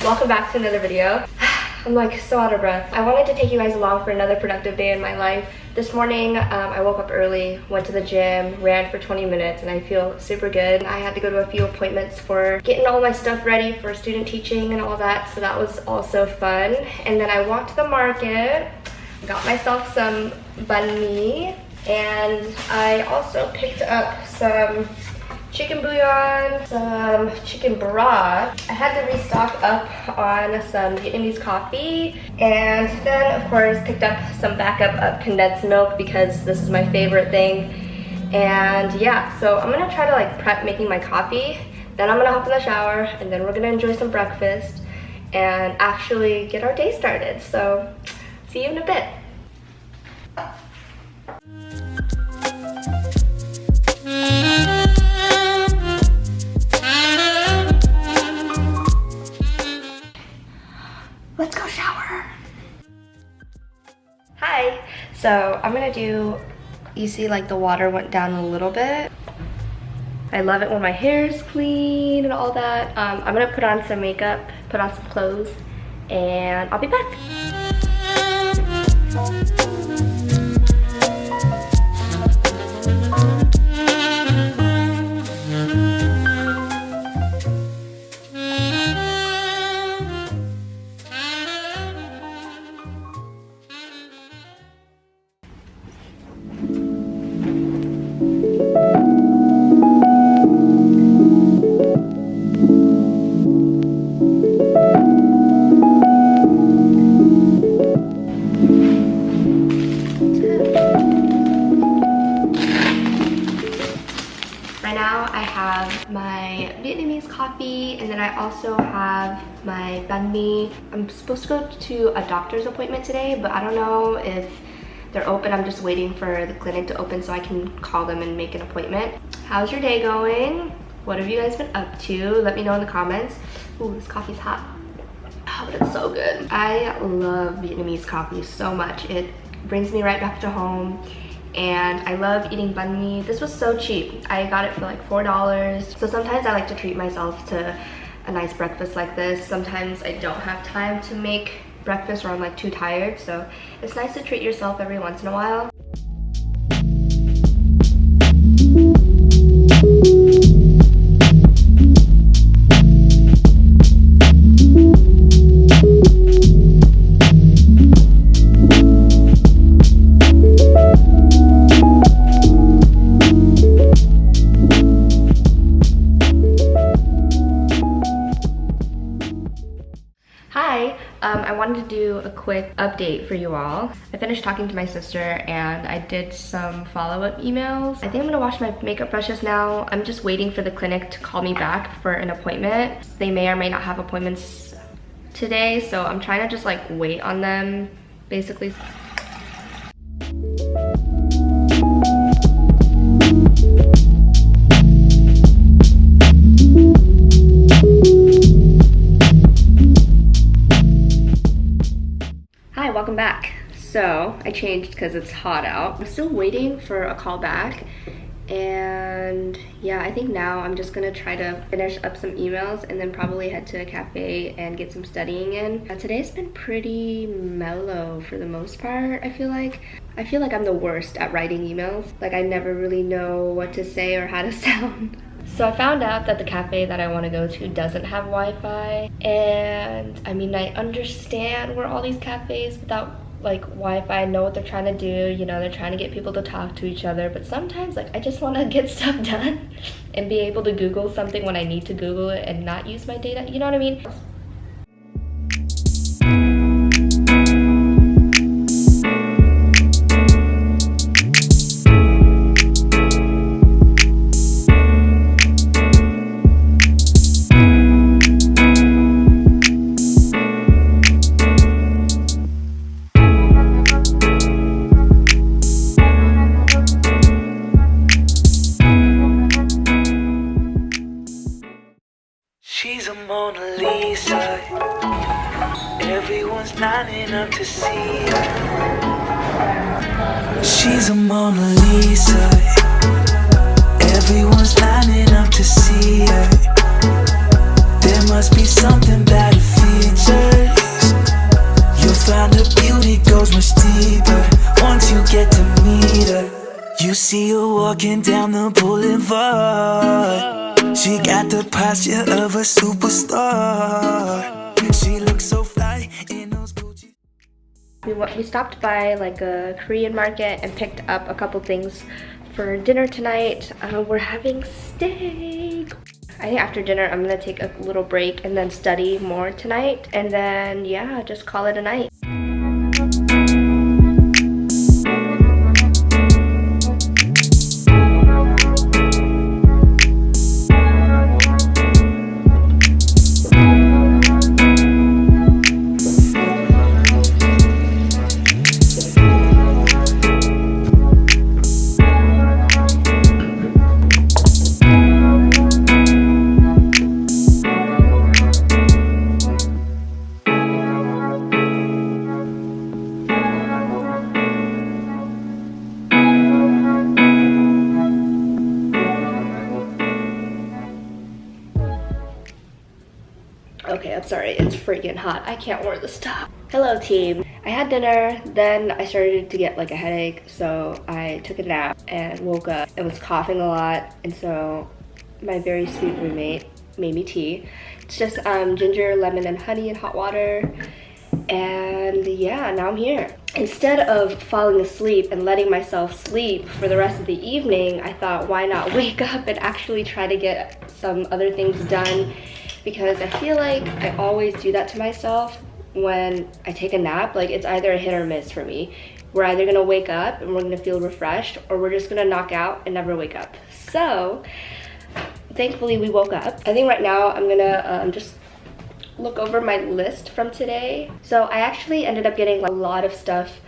welcome back to another video. I'm like so out of breath. I wanted to take you guys along for another productive day in my life. This morning, I woke up early, went to the gym, ran for 20 minutes, and I feel super good. I had to go to a few appointments for getting all my stuff ready for student teaching and all that, so that was also fun. And then I walked to the market, got myself some banh mi, and I also picked up some chicken bouillon, some chicken broth. I had to restock up on some Vietnamese coffee, and then of course picked up some backup of condensed milk because this is my favorite thing. And yeah, so I'm gonna try to like prep making my coffee, then I'm gonna hop in the shower, and then we're gonna enjoy some breakfast and actually get our day started. So see you in a bit. Let's go shower. Hi. So I'm gonna do, you see like the water went down a little bit. I love it when my hair is clean and all that. I'm gonna put on some makeup, put on some clothes, and I'll be back. Right now I have my Vietnamese coffee, and then I also have my banh mi. I'm supposed to go to a doctor's appointment today, but I don't know if they're open. I'm just waiting for the clinic to open so I can call them and make an appointment. How's your day going? What have you guys been up to? Let me know in the comments. Ooh, this coffee's hot. Oh, but it's so good. I love Vietnamese coffee so much. It brings me right back to home. And I love eating banh mi. This was so cheap. I got it for like $4. So sometimes I like to treat myself to a nice breakfast like this. Sometimes I don't have time to make breakfast or I'm like too tired. So it's nice to treat yourself every once in a while. I wanted to do a quick update for you all. I finished talking to my sister and I did some follow-up emails. I think I'm gonna wash my makeup brushes now. I'm just waiting for the clinic to call me back for an appointment. They may or may not have appointments today, so I'm trying to just like wait on them, basically. Hi, welcome back. So I changed because it's hot out. I'm still waiting for a call back, and yeah, I think now I'm just gonna try to finish up some emails and then probably head to a cafe and get some studying in. Today's been pretty mellow for the most part. I feel like I'm the worst at writing emails. Like I never really know what to say or how to sound. So I found out that the cafe that I want to go to doesn't have Wi-Fi, and I mean, I understand where all these cafes without like Wi-Fi know what they're trying to do. You know, they're trying to get people to talk to each other, but sometimes like I just want to get stuff done and be able to Google something when I need to Google it and not use my data. You know what I mean? She's a Mona Lisa. Everyone's lining up to see her. She's a Mona Lisa. Everyone's lining up to see her. There must be something better for features. You'll find her beauty goes much deeper once you get to meet her. You see her walking down the boulevard. She got the posture of a superstar. She looks so fly in those Gucci. We stopped by like a Korean market and picked up a couple things for dinner tonight. We're having steak. I think after dinner I'm gonna take a little break and then study more tonight, and then yeah, just call it a night. Okay, I'm sorry, it's freaking hot. I can't wear this top. Hello team. I had dinner, then I started to get like a headache, so I took a nap and woke up and was coughing a lot, and so my very sweet roommate made me tea. It's just ginger, lemon, and honey in hot water, and yeah, now I'm here. Instead of falling asleep and letting myself sleep for the rest of the evening, I thought, why not wake up and actually try to get some other things done, because I feel like I always do that to myself when I take a nap. Like, it's either a hit or miss for me. We're either gonna wake up and we're gonna feel refreshed, or we're just gonna knock out and never wake up. So thankfully we woke up. I think right now I'm gonna just look over my list from today. So I actually ended up getting a lot of stuff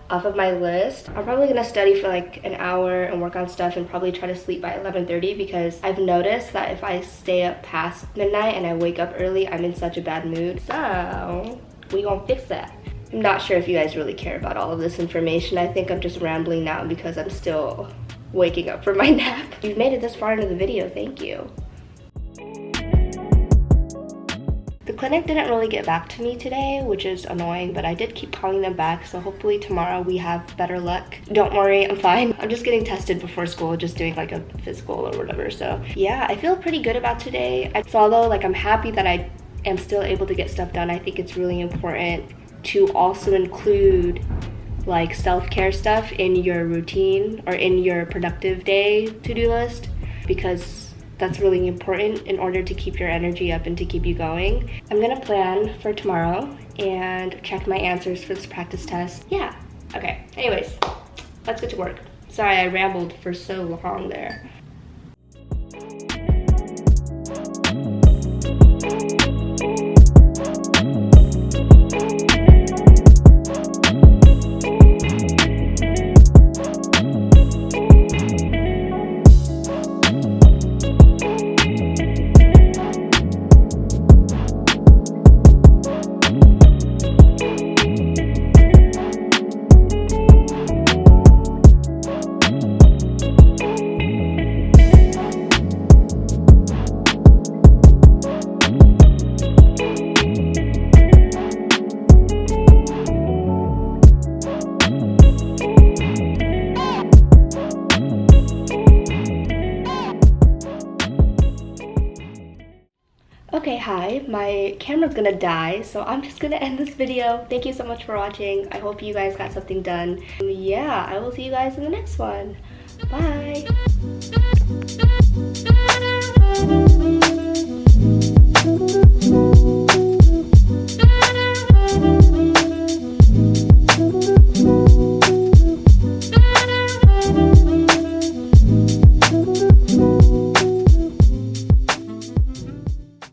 off of my list. I'm probably gonna study for like an hour and work on stuff and probably try to sleep by 11:30, because I've noticed that if I stay up past midnight and I wake up early, I'm in such a bad mood. So we gonna fix that. I'm not sure if you guys really care about all of this information. I think I'm just rambling now because I'm still waking up from my nap. You've made it this far into the video, thank you. The clinic didn't really get back to me today, which is annoying, but I did keep calling them back, so hopefully tomorrow we have better luck. Don't worry, I'm fine. I'm just getting tested before school, just doing like a physical or whatever. So yeah, I feel pretty good about today. So although like I'm happy that I am still able to get stuff done, I think it's really important to also include like self-care stuff in your routine or in your productive day to-do list, because that's really important in order to keep your energy up and to keep you going. I'm gonna plan for tomorrow and check my answers for this practice test. Yeah, okay. Anyways, let's get to work. Sorry I rambled for so long there. Okay, hi, my camera's gonna die, so I'm just gonna end this video. Thank you so much for watching. I hope you guys got something done. Yeah, I will see you guys in the next one. Bye!